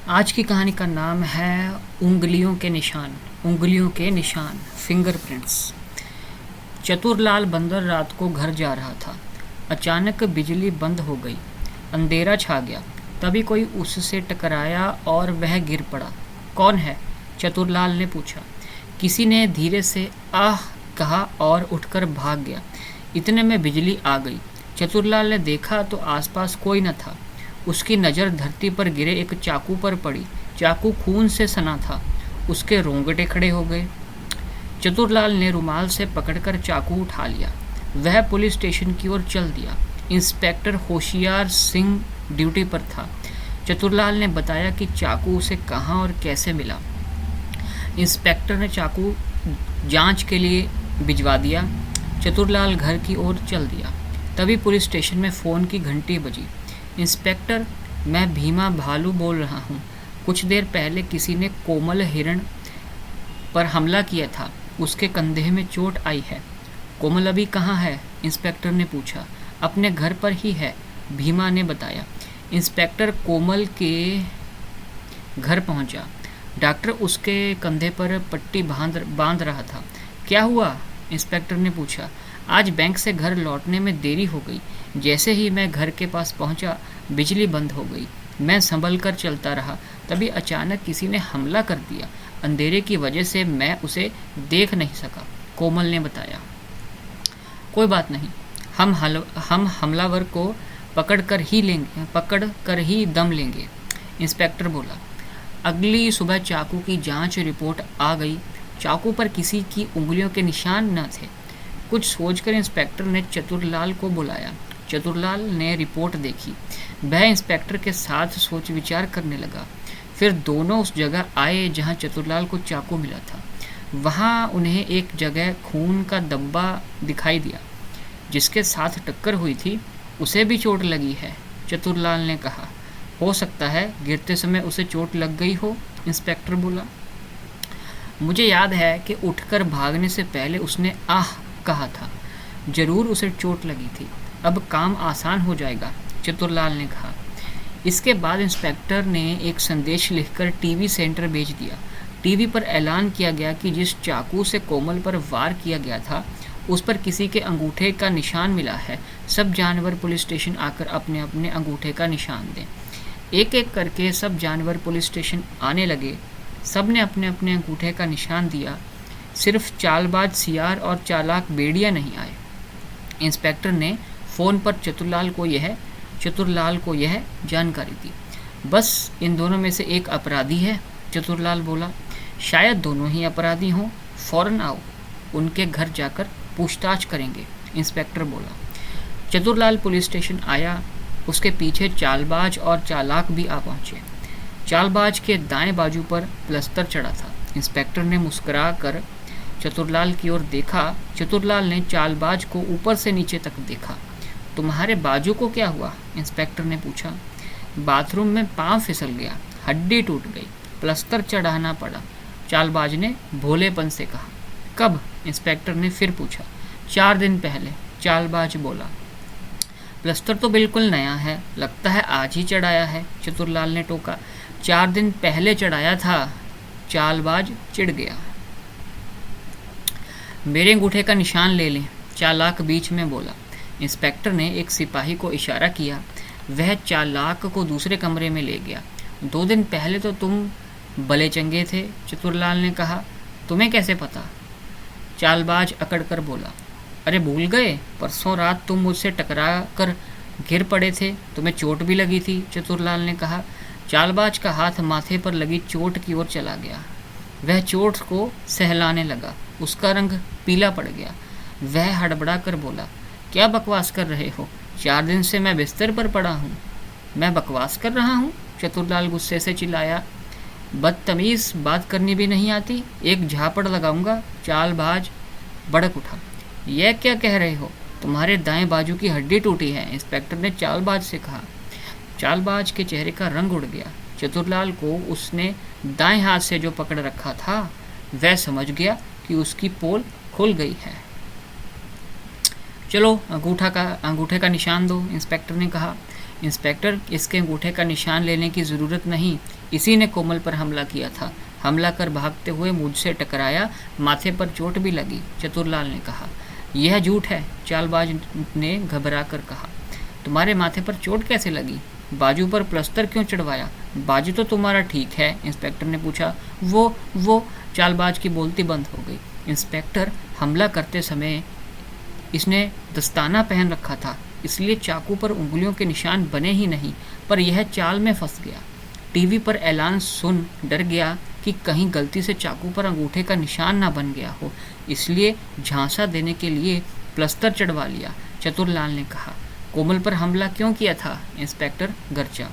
आज की कहानी का नाम है उंगलियों के निशान। उंगलियों के निशान, फिंगरप्रिंट्स। चतुरलाल बंदर रात को घर जा रहा था। अचानक बिजली बंद हो गई, अंधेरा छा गया। तभी कोई उससे टकराया और वह गिर पड़ा। कौन है? चतुरलाल ने पूछा। किसी ने धीरे से आह कहा और उठकर भाग गया। इतने में बिजली आ गई। चतुरलाल ने देखा तो आसपास कोई न था। उसकी नज़र धरती पर गिरे एक चाकू पर पड़ी। चाकू खून से सना था। उसके रोंगटे खड़े हो गए। चतुरलाल ने रुमाल से पकड़कर चाकू उठा लिया। वह पुलिस स्टेशन की ओर चल दिया। इंस्पेक्टर होशियार सिंह ड्यूटी पर था। चतुरलाल ने बताया कि चाकू उसे कहाँ और कैसे मिला। इंस्पेक्टर ने चाकू जांच के लिए भिजवा दिया। चतुरलाल घर की ओर चल दिया। तभी पुलिस स्टेशन में फ़ोन की घंटी बजी। इंस्पेक्टर, मैं भीमा भालू बोल रहा हूँ। कुछ देर पहले किसी ने कोमल हिरण पर हमला किया था। उसके कंधे में चोट आई है। कोमल अभी कहाँ है? इंस्पेक्टर ने पूछा। अपने घर पर ही है, भीमा ने बताया। इंस्पेक्टर कोमल के घर पहुंचा। डॉक्टर उसके कंधे पर पट्टी बांध रहा था। क्या हुआ? इंस्पेक्टर ने पूछा। आज बैंक से घर लौटने में देरी हो गई। जैसे ही मैं घर के पास पहुंचा, बिजली बंद हो गई। मैं संभल कर चलता रहा। तभी अचानक किसी ने हमला कर दिया। अंधेरे की वजह से मैं उसे देख नहीं सका, कोमल ने बताया। कोई बात नहीं, हम हमलावर को पकड़ कर ही दम लेंगे, इंस्पेक्टर बोला। अगली सुबह चाकू की जांच रिपोर्ट आ गई। चाकू पर किसी की उंगलियों के निशान न थे। कुछ सोचकर इंस्पेक्टर ने चतुरलाल को बुलाया। चतुरलाल ने रिपोर्ट देखी। वह इंस्पेक्टर के साथ सोच विचार करने लगा। फिर दोनों उस जगह आए जहां चतुरलाल को चाकू मिला था। वहां उन्हें एक जगह खून का धब्बा दिखाई दिया। जिसके साथ टक्कर हुई थी उसे भी चोट लगी है, चतुरलाल ने कहा। हो सकता है गिरते समय उसे चोट लग गई हो, इंस्पेक्टर बोला। मुझे याद है कि उठकर भागने से पहले उसने आह कहा था। जरूर उसे चोट लगी थी। अब काम आसान हो जाएगा, चतुरलाल ने कहा। इसके बाद इंस्पेक्टर ने एक संदेश लिखकर टीवी सेंटर भेज दिया। टीवी पर ऐलान किया गया कि जिस चाकू से कोमल पर वार किया गया था उस पर किसी के अंगूठे का निशान मिला है। सब जानवर पुलिस स्टेशन आकर अपने अपने अंगूठे का निशान दें। एक एक करके सब जानवर पुलिस स्टेशन आने लगे। सब ने अपने अपने अंगूठे का निशान दिया। सिर्फ चालबाज सियार और चालाक भेड़िया नहीं आए। इंस्पेक्टर ने फ़ोन पर चतुरलाल को यह जानकारी दी। बस इन दोनों में से एक अपराधी है, चतुरलाल बोला। शायद दोनों ही अपराधी हों। फौरन आओ, उनके घर जाकर पूछताछ करेंगे, इंस्पेक्टर बोला। चतुरलाल पुलिस स्टेशन आया। उसके पीछे चालबाज और चालाक भी आ पहुंचे। चालबाज के दाएं बाजू पर प्लस्तर चढ़ा था। इंस्पेक्टर ने मुस्कुरा कर चतुरलाल की ओर देखा। चतुरलाल ने चालबाज को ऊपर से नीचे तक देखा। तुम्हारे बाजू को क्या हुआ? इंस्पेक्टर ने पूछा। बाथरूम में पाँव फिसल गया, हड्डी टूट गई, प्लस्तर चढ़ाना पड़ा, चालबाज ने भोलेपन से कहा। कब? इंस्पेक्टर ने फिर पूछा। 4 दिन पहले, चालबाज बोला। प्लस्तर तो बिल्कुल नया है, लगता है आज ही चढ़ाया है, चतुरलाल ने टोका। 4 दिन पहले चढ़ाया था, चालबाज चिढ़ गया। मेरे अंगूठे का निशान ले लें, चालाक बीच में बोला। इंस्पेक्टर ने एक सिपाही को इशारा किया। वह चालाक को दूसरे कमरे में ले गया। 2 दिन पहले तो तुम भले चंगे थे, चतुरलाल ने कहा। तुम्हें कैसे पता? चालबाज अकड़ कर बोला। अरे भूल गए, परसों रात तुम मुझसे टकरा कर गिर पड़े थे, तुम्हें चोट भी लगी थी, चतुरलाल ने कहा। चालबाज का हाथ माथे पर लगी चोट की ओर चला गया। वह चोट को सहलाने लगा। उसका रंग पीला पड़ गया। वह हड़बड़ा कर बोला, क्या बकवास कर रहे हो? 4 दिन से मैं बिस्तर पर पड़ा हूँ। मैं बकवास कर रहा हूँ? चतुरलाल गुस्से से चिल्लाया। बदतमीज, बात करनी भी नहीं आती? एक झापड़ लगाऊंगा, चालबाज भड़क उठा। यह क्या कह रहे हो? तुम्हारे दाएं बाजू की हड्डी टूटी है, इंस्पेक्टर ने चालबाज से कहा। चालबाज के चेहरे का रंग उड़ गया। चतुरलाल को उसने दाएं हाथ से जो पकड़ रखा था वह समझ गया कि उसकी पोल खुल गई है। चलो अंगूठे का निशान दो, इंस्पेक्टर ने कहा। इंस्पेक्टर, इसके अंगूठे का निशान लेने की ज़रूरत नहीं, इसी ने कोमल पर हमला किया था। हमला कर भागते हुए मुझसे टकराया, माथे पर चोट भी लगी, चतुरलाल ने कहा। यह झूठ है, चालबाज ने घबरा कर कहा। तुम्हारे माथे पर चोट कैसे लगी? बाजू पर प्लस्तर क्यों चढ़वाया? बाजू तो तुम्हारा ठीक है, इंस्पेक्टर ने पूछा। वो चालबाज की बोलती बंद हो गई। इंस्पेक्टर, हमला करते समय इसने दस्ताना पहन रखा था, इसलिए चाकू पर उंगलियों के निशान बने ही नहीं, पर यह चाल में फंस गया। टीवी पर ऐलान सुन डर गया कि कहीं गलती से चाकू पर अंगूठे का निशान ना बन गया हो, इसलिए झांसा देने के लिए प्लस्तर चढ़वा लिया, चतुरलाल ने कहा। कोमल पर हमला क्यों किया था? इंस्पेक्टर गरजा।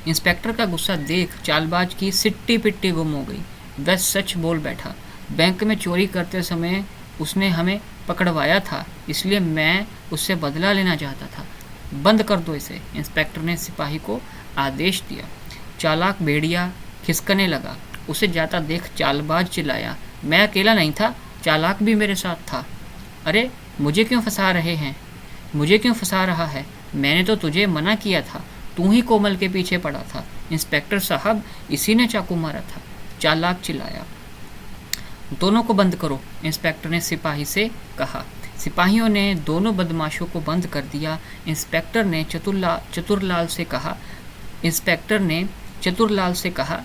इंस्पेक्टर का गुस्सा देख चालबाज की सिट्टी पिट्टी गुम हो गई। वह सच बोल बैठा। बैंक में चोरी करते समय उसने हमें पकड़वाया था, इसलिए मैं उससे बदला लेना चाहता था। बंद कर दो इसे, इंस्पेक्टर ने सिपाही को आदेश दिया। चालाक भेड़िया खिसकने लगा। उसे जाता देख चालबाज चिल्लाया, मैं अकेला नहीं था, चालाक भी मेरे साथ था। अरे मुझे क्यों फंसा रहे हैं? मुझे क्यों फंसा रहा है? मैंने तो तुझे मना किया था, तू ही कोमल के पीछे पड़ा था। इंस्पेक्टर साहब, इसी ने चाकू मारा था, चालाक चिल्लाया। दोनों को बंद करो, इंस्पेक्टर ने सिपाही से कहा। सिपाहियों ने दोनों बदमाशों को बंद कर दिया। इंस्पेक्टर ने चतुरलाल से कहा,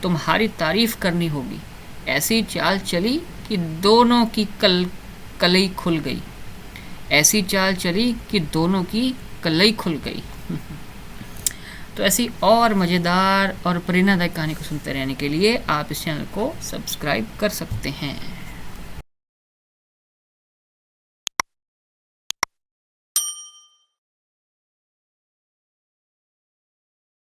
तुम्हारी तारीफ करनी होगी। ऐसी चाल चली कि दोनों की कलई खुल गई। ऐसी चाल चली कि दोनों की कलई खुल गई। तो ऐसी और मज़ेदार और प्रेरणादायक कहानी को सुनते रहने के लिए आप इस चैनल को सब्सक्राइब कर सकते हैं।